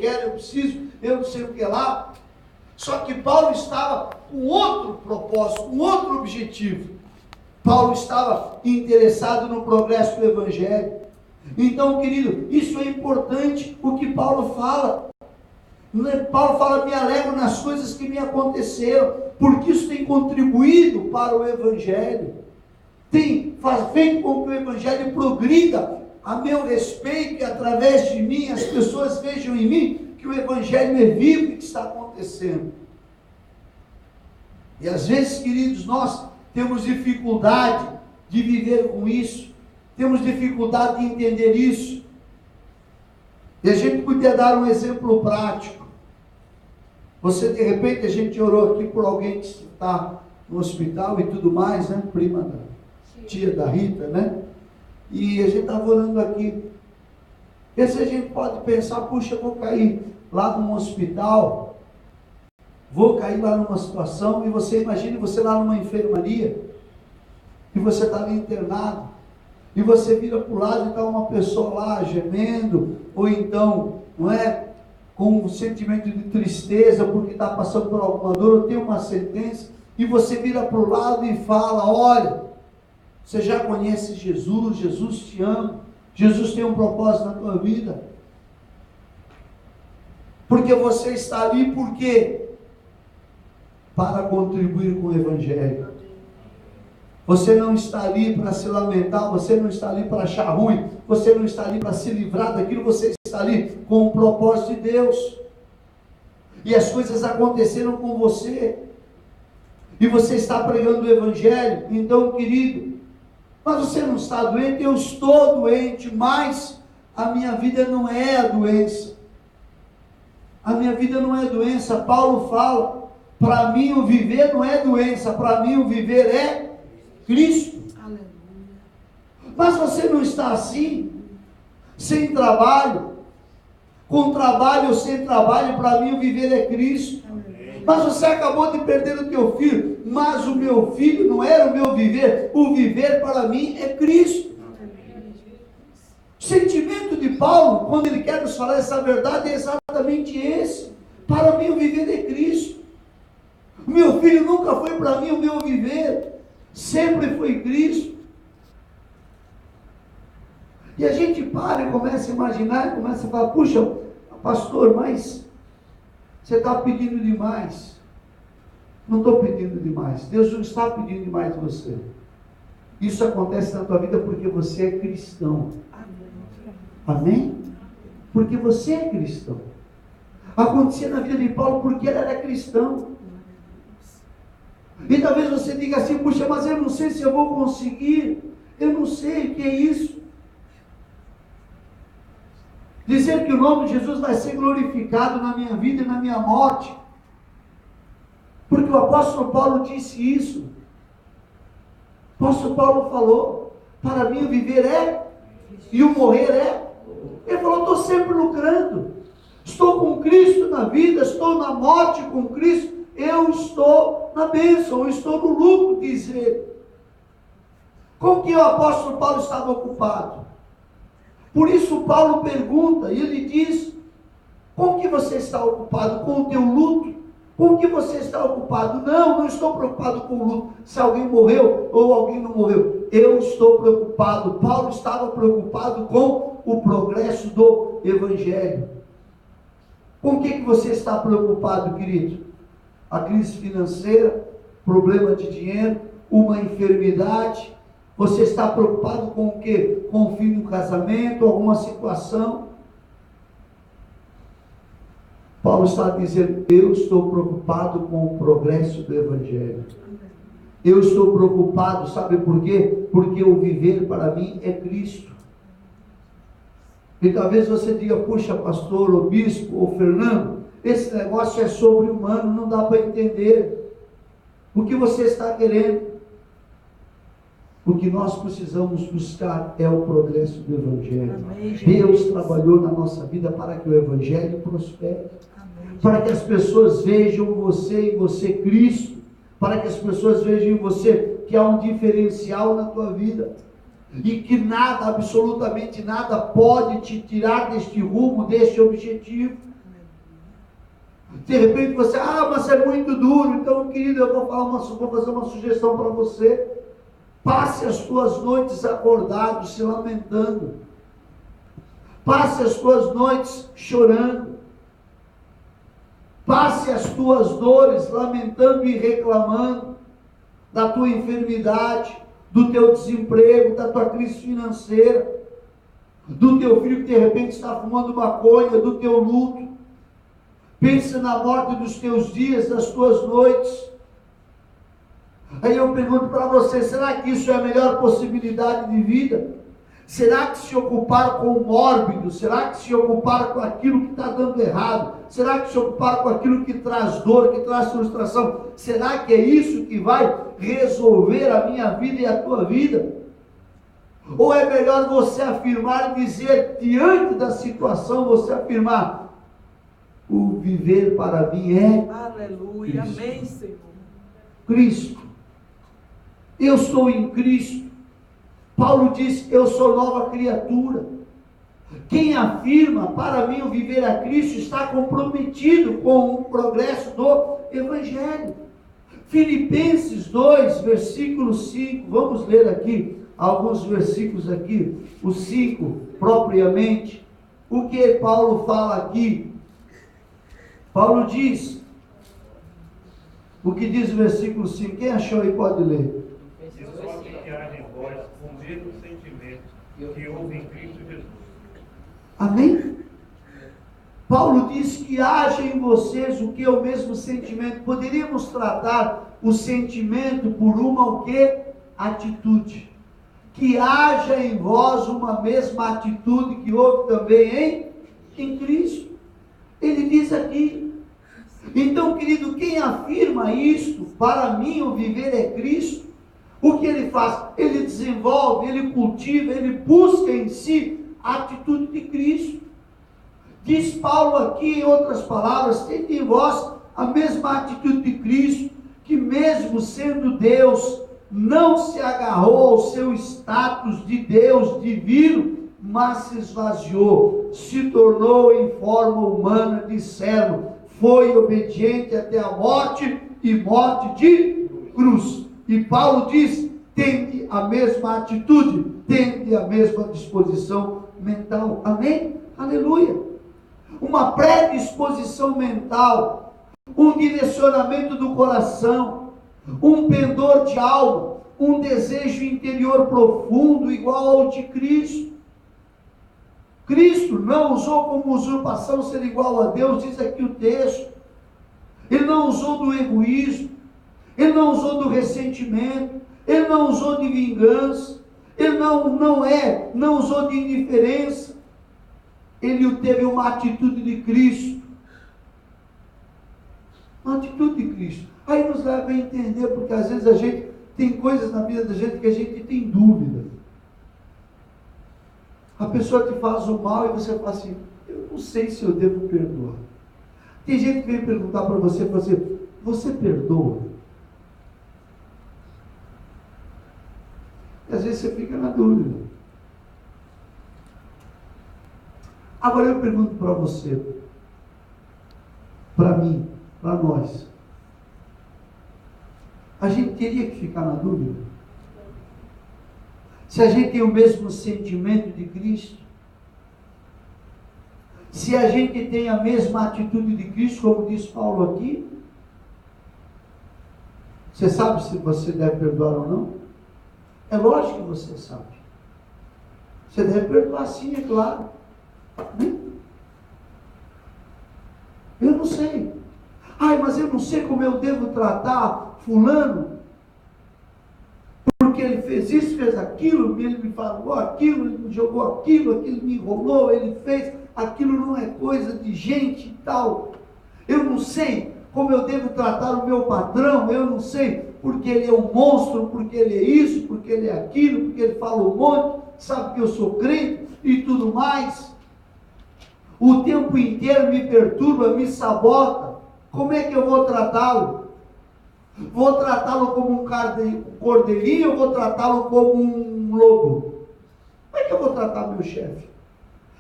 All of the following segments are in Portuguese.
quero, eu preciso, eu não sei o que lá. Só que Paulo estava com outro propósito, com outro objetivo. Paulo estava interessado no progresso do Evangelho. Então, querido, isso é importante, o que Paulo fala. Paulo fala, me alegro nas coisas que me aconteceram, porque isso tem contribuído para o Evangelho. Faz feito com que o Evangelho progrida a meu respeito, e através de mim as pessoas vejam em mim que o Evangelho é vivo e que está acontecendo. E às vezes, queridos, nós temos dificuldade de viver com isso, temos dificuldade de entender isso. E a gente podia dar um exemplo prático. Você, de repente, a gente orou aqui por alguém que está no hospital e tudo mais, né? Prima da tia da Rita, né? E a gente estava orando aqui. E se a gente pode pensar, puxa, eu vou cair lá num hospital, vou cair lá numa situação, e você imagine você lá numa enfermaria, e você está ali internado, e você vira para o lado e está uma pessoa lá gemendo, ou então, não é, com um sentimento de tristeza, porque está passando por alguma dor, ou tem uma sentença, e você vira para o lado e fala, olha, você já conhece Jesus, Jesus te ama, Jesus tem um propósito na tua vida, porque você está ali, porque para contribuir com o Evangelho. Você não está ali para se lamentar, você não está ali para achar ruim, você não está ali para se livrar daquilo, você está ali com o propósito de Deus. E as coisas aconteceram com você, e você está pregando o Evangelho. Então, querido, mas você não está doente? Eu estou doente, mas a minha vida não é a doença. A minha vida não é doença. Paulo fala, para mim o viver não é doença, para mim o viver é Cristo. Aleluia. Mas você não está assim, sem trabalho, com trabalho ou sem trabalho, para mim o viver é Cristo. Mas você acabou de perder o teu filho, mas o meu filho não era o meu viver, o viver para mim é Cristo. O sentimento de Paulo, quando ele quer nos falar essa verdade, é exatamente esse. Para mim o viver é Cristo. O meu filho nunca foi para mim o meu viver, sempre foi Cristo. E a gente para e começa a imaginar, começa a falar, puxa, pastor, mas você está pedindo demais. Não estou pedindo demais. Deus não está pedindo demais de você. Isso acontece na tua vida porque você é cristão. Amém? Porque você é cristão. Acontecia na vida de Paulo porque ele era cristão. E talvez você diga assim, puxa, mas eu não sei se eu vou conseguir. Eu não sei o que é isso. Dizer que o nome de Jesus vai ser glorificado na minha vida e na minha morte. Porque o apóstolo Paulo disse isso. O apóstolo Paulo falou, para mim o viver é, e o morrer é. Ele falou, estou sempre lucrando. Estou com Cristo na vida, estou na morte com Cristo. Eu estou na bênção, eu estou no lucro, diz ele. Com que o apóstolo Paulo estava ocupado? Por isso Paulo pergunta, e ele diz, com que você está ocupado? Com o teu luto? Com que você está ocupado? Não estou preocupado com o luto, se alguém morreu ou alguém não morreu. Eu estou preocupado. Paulo estava preocupado com o progresso do Evangelho. Com o que você está preocupado, querido? A crise financeira, problema de dinheiro, uma enfermidade. Você está preocupado com o quê? Com o fim do casamento, alguma situação? Paulo está dizendo, eu estou preocupado com o progresso do Evangelho. Eu estou preocupado, sabe por quê? Porque o viver para mim é Cristo. E talvez você diga, puxa, pastor, ou bispo, ou Fernando, esse negócio é sobre-humano, não dá para entender. O que você está querendo? O que nós precisamos buscar é o progresso do Evangelho. Amém, Deus trabalhou na nossa vida para que o Evangelho prospere. Amém, para que as pessoas vejam você e você Cristo. Para que as pessoas vejam em você que há um diferencial na tua vida. E que nada, absolutamente nada, pode te tirar deste rumo, deste objetivo. De repente você, mas é muito duro. Então, querido, eu vou fazer uma sugestão para você. Passe as suas noites acordado, se lamentando. Passe as suas noites chorando. Passe as tuas dores lamentando e reclamando da tua enfermidade, do teu desemprego, da tua crise financeira, do teu filho que de repente está fumando maconha, do teu luto. Pense na morte dos teus dias, das tuas noites. Aí eu pergunto para você, será que isso é a melhor possibilidade de vida? Será que se ocupar com o mórbido, será que se ocupar com aquilo que está dando errado, será que se ocupar com aquilo que traz dor, que traz frustração, será que é isso que vai resolver a minha vida e a tua vida? Ou é melhor você afirmar e dizer, diante da situação, você afirmar, o viver para mim é aleluia, Cristo. Amém, Senhor. Cristo. Eu sou em Cristo. Paulo diz, eu sou nova criatura. Quem afirma, para mim o viver a Cristo, está comprometido com o progresso do Evangelho. Filipenses 2, versículo 5, vamos ler aqui, alguns versículos aqui, o 5 propriamente. O que Paulo fala aqui? Paulo diz, o que diz o versículo 5, quem achou aí pode ler. De sorte que haja em vós o mesmo sentimento que houve em Cristo Jesus. Amém? Paulo diz que haja em vocês o que é o mesmo sentimento. Poderíamos tratar o sentimento por uma o que? Atitude. Que haja em vós uma mesma atitude que houve também em Cristo. Ele diz aqui. Então, querido, quem afirma isto, para mim o viver é Cristo, o que ele faz? Ele desenvolve, ele cultiva, ele busca em si a atitude de Cristo. Diz Paulo aqui, em outras palavras, tende em vós a mesma atitude de Cristo, que mesmo sendo Deus, não se agarrou ao seu status de Deus divino, mas se esvaziou, se tornou em forma humana de servo, foi obediente até a morte e morte de cruz. E Paulo diz, tende a mesma atitude, tende a mesma disposição mental. Amém? Aleluia. Uma predisposição mental, um direcionamento do coração, um pendor de alma, um desejo interior profundo igual ao de Cristo. Cristo não usou como usurpação ser igual a Deus, diz aqui o texto. Ele não usou do egoísmo, ele não usou do ressentimento, ele não usou de vingança, ele não usou de indiferença. Ele teve uma atitude de Cristo. Uma atitude de Cristo. Aí nos leva a entender, porque às vezes a gente tem coisas na vida da gente que a gente tem dúvida. A pessoa te faz o mal e você fala assim, eu não sei se eu devo perdoar. Tem gente que vem perguntar para você, você perdoa? E às vezes você fica na dúvida. Agora eu pergunto para você, para mim, para nós, a gente teria que ficar na dúvida? Se a gente tem o mesmo sentimento de Cristo, se a gente tem a mesma atitude de Cristo, como diz Paulo aqui, você sabe se você deve perdoar ou não? É lógico que você sabe. Você deve perdoar sim, é claro. Eu não sei. Mas eu não sei como eu devo tratar fulano, porque ele fez isso, fez aquilo, ele me falou aquilo, ele me jogou aquilo me enrolou, ele fez, aquilo não é coisa de gente e tal. Eu não sei como eu devo tratar o meu patrão, eu não sei, porque ele é um monstro, porque ele é isso, porque ele é aquilo, porque ele fala um monte, sabe que eu sou crente e tudo mais. O tempo inteiro me perturba, me sabota. Como é que eu vou tratá-lo? Vou tratá-lo como um cordeirinho ou vou tratá-lo como um lobo? Como é que eu vou tratar meu chefe?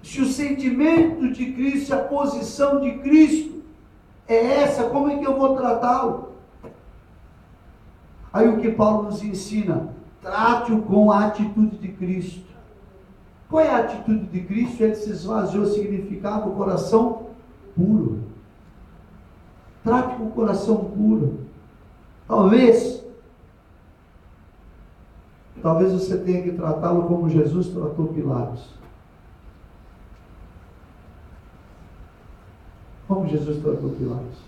Se o sentimento de Cristo, a posição de Cristo, é essa, como é que eu vou tratá-lo? Aí o que Paulo nos ensina? Trate-o com a atitude de Cristo. Qual é a atitude de Cristo? Ele se esvaziou, significava o coração puro. Trate com o coração puro. Talvez você tenha que tratá-lo como Jesus tratou Pilatos. Como Jesus tratou Pilatos.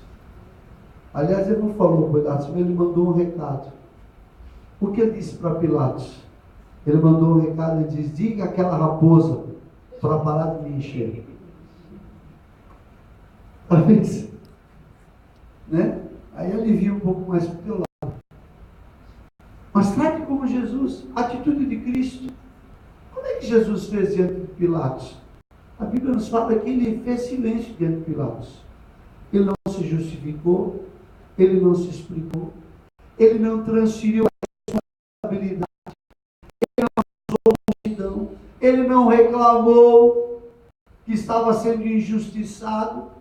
Aliás, ele não falou Pilatos, mas ele mandou um recado. O que ele disse para Pilatos? Ele mandou um recado e diz: diga aquela raposa para parar de me encher. Talvez, né? Aí alivia um pouco mais para o teu lado. Mas trate como Jesus, a atitude de Cristo. Como é que Jesus fez diante de Pilatos? A Bíblia nos fala que ele fez silêncio diante de Pilatos. Ele não se justificou, ele não se explicou, ele não transferiu a responsabilidade, ele não usou multidão, ele não reclamou que estava sendo injustiçado.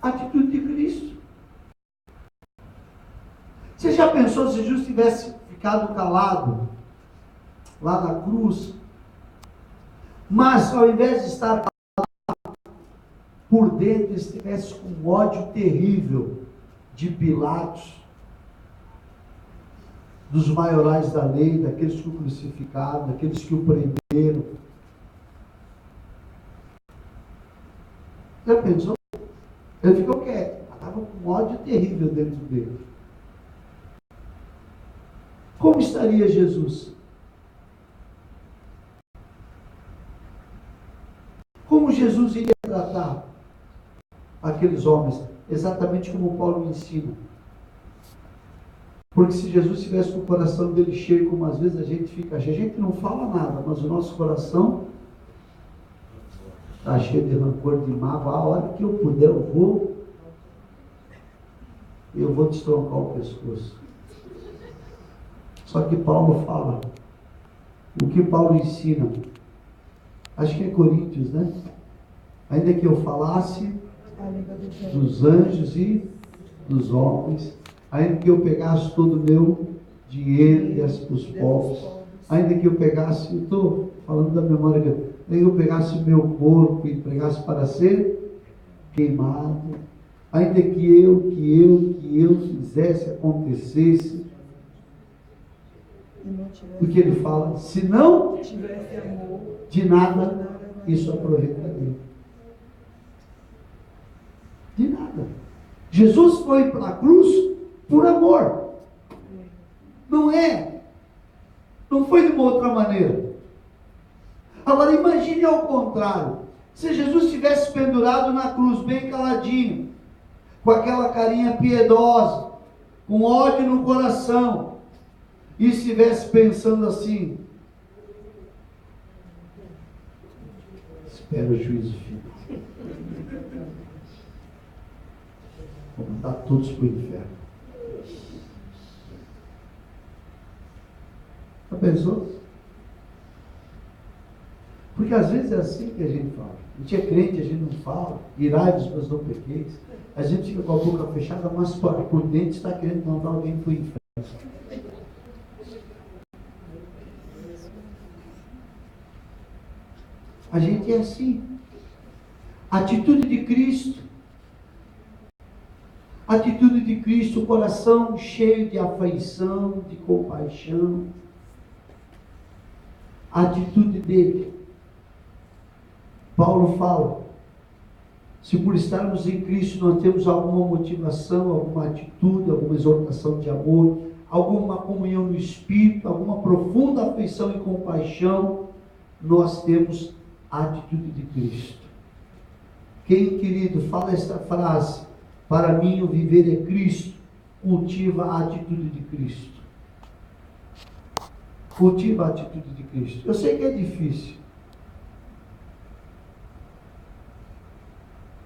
A atitude de Cristo. Você já pensou se Jesus tivesse ficado calado lá na cruz, mas ao invés de estar calado, por dentro estivesse com um ódio terrível de Pilatos, dos maiorais da lei, daqueles que o crucificaram, daqueles que o prenderam? Já pensou? Ele ficou quieto, estava com um ódio terrível dentro dele. Como estaria Jesus? Como Jesus iria tratar aqueles homens? Exatamente como Paulo ensina. Porque se Jesus estivesse com o coração dele cheio, como às vezes a gente fica cheio, a gente não fala nada, mas o nosso coração está cheio de rancor, de mágoa. A hora que eu puder, eu vou destroncar o pescoço. Só que Paulo fala, o que Paulo ensina, acho que é Coríntios, né? Ainda que eu falasse dos anjos e dos homens, ainda que eu pegasse todo o meu dinheiro e os povos, ainda que eu pegasse, eu estou falando da memória, ainda que eu pegasse o meu corpo e pregasse para ser queimado, ainda que eu fizesse, acontecesse, o que ele fala, se não de nada, isso aproveitaria. De nada. Jesus foi para a cruz por amor. Não foi de uma outra maneira. Agora imagine ao contrário. Se Jesus tivesse pendurado na cruz, bem caladinho, com aquela carinha piedosa, com ódio no coração, e estivesse pensando assim: espera o juízo final, vou mandar todos para o inferno. Já pensou? Porque às vezes é assim que a gente fala. A gente é crente, a gente não fala. Irai-vos, mas não pequeis. A gente fica com a boca fechada, mas por dentro está querendo mandar alguém para o inferno. A gente é assim. Atitude de Cristo. Atitude de Cristo, o coração cheio de afeição, de compaixão. A atitude dele. Paulo fala, se por estarmos em Cristo nós temos alguma motivação, alguma atitude, alguma exortação de amor, alguma comunhão no Espírito, alguma profunda afeição e compaixão, nós temos a atitude de Cristo. Quem, querido, fala esta frase, para mim o viver é Cristo, cultiva a atitude de Cristo. Cultiva a atitude de Cristo. Eu sei que é difícil.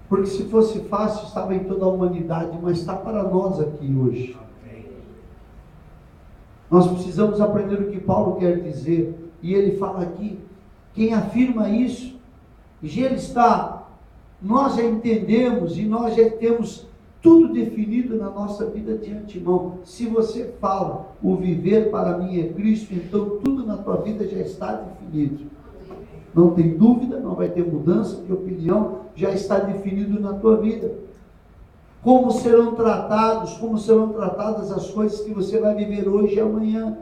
Porque se fosse fácil, estava em toda a humanidade, mas está para nós aqui hoje. Nós precisamos aprender o que Paulo quer dizer. E ele fala aqui, quem afirma isso, já ele está nós já entendemos e nós já temos tudo definido na nossa vida de antemão. Se você fala, o viver para mim é Cristo, então tudo na tua vida já está definido. Não tem dúvida, não vai ter mudança de opinião, já está definido na tua vida. Como serão tratadas as coisas que você vai viver hoje e amanhã.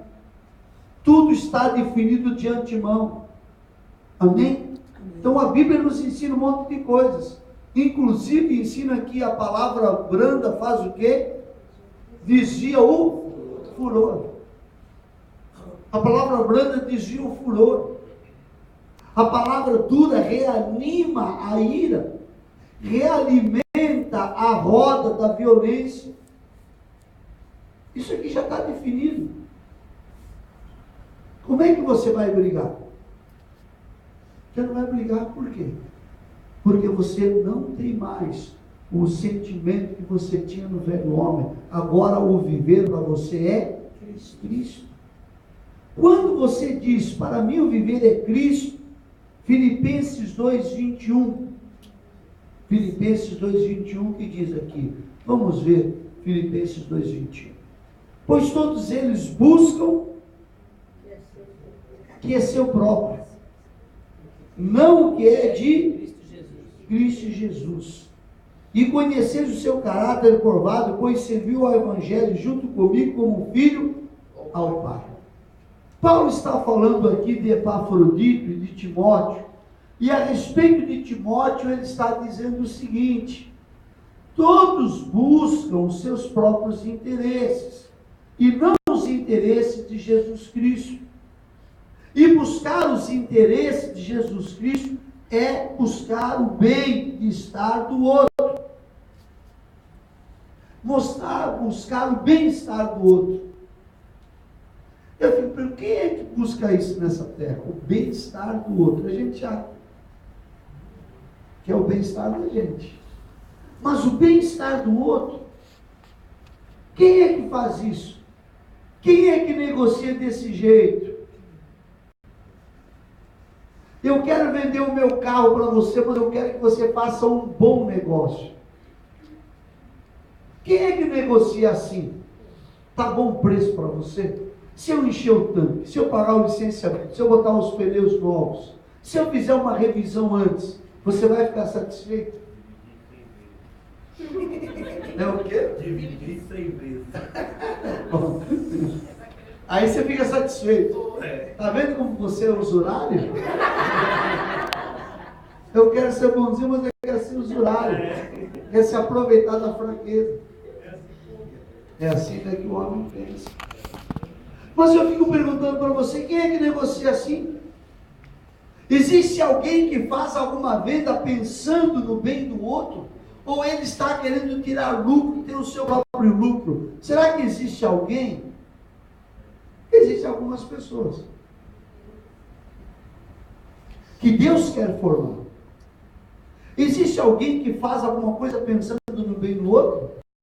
Tudo está definido de antemão. Amém? Então a Bíblia nos ensina um monte de coisas. Inclusive ensina que a palavra branda faz o quê? Desvia o furor. A palavra branda desvia o furor. A palavra dura reanima a ira. Realimenta a roda da violência. Isso aqui já está definido. Como é que você vai brigar? Você não vai brigar por quê? Porque você não tem mais o sentimento que você tinha no velho homem. Agora o viver para você é Cristo. Quando você diz, para mim o viver é Cristo, Filipenses 2:21. Filipenses 2:21 que diz aqui. Vamos ver Filipenses 2:21. Pois todos eles buscam que é seu próprio, não o que é de Cristo Jesus. E conheceis o seu caráter curvado, pois serviu ao Evangelho junto comigo como filho ao Pai. Paulo está falando aqui de Epafrodito e de Timóteo. E a respeito de Timóteo, ele está dizendo o seguinte: todos buscam os seus próprios interesses, e não os interesses de Jesus Cristo. E buscar os interesses de Jesus Cristo é buscar o bem-estar do outro. Buscar o bem-estar do outro. Eu fico perguntando, quem é que busca isso nessa terra? O bem-estar do outro. A gente já quer o bem-estar da gente. Mas o bem-estar do outro, quem é que faz isso? Quem é que negocia desse jeito? Eu quero vender o meu carro para você, mas eu quero que você faça um bom negócio. Quem é que negocia assim? Tá bom o preço para você? Se eu encher o tanque, se eu pagar o licenciamento, se eu botar os pneus novos, se eu fizer uma revisão antes, você vai ficar satisfeito? É o quê? Dividir 100 vezes. Aí você fica satisfeito. Está vendo como você é usurário? Eu quero ser bonzinho, mas eu quero ser usurário. Quer se aproveitar da fraqueza. É assim que o homem pensa. Mas eu fico perguntando para você, quem é que negocia assim? Existe alguém que faz alguma venda pensando no bem do outro? Ou ele está querendo tirar lucro, ter o seu próprio lucro? Será que existe alguém? Existem algumas pessoas que Deus quer formar. Existe alguém que faz alguma coisa pensando no bem do outro?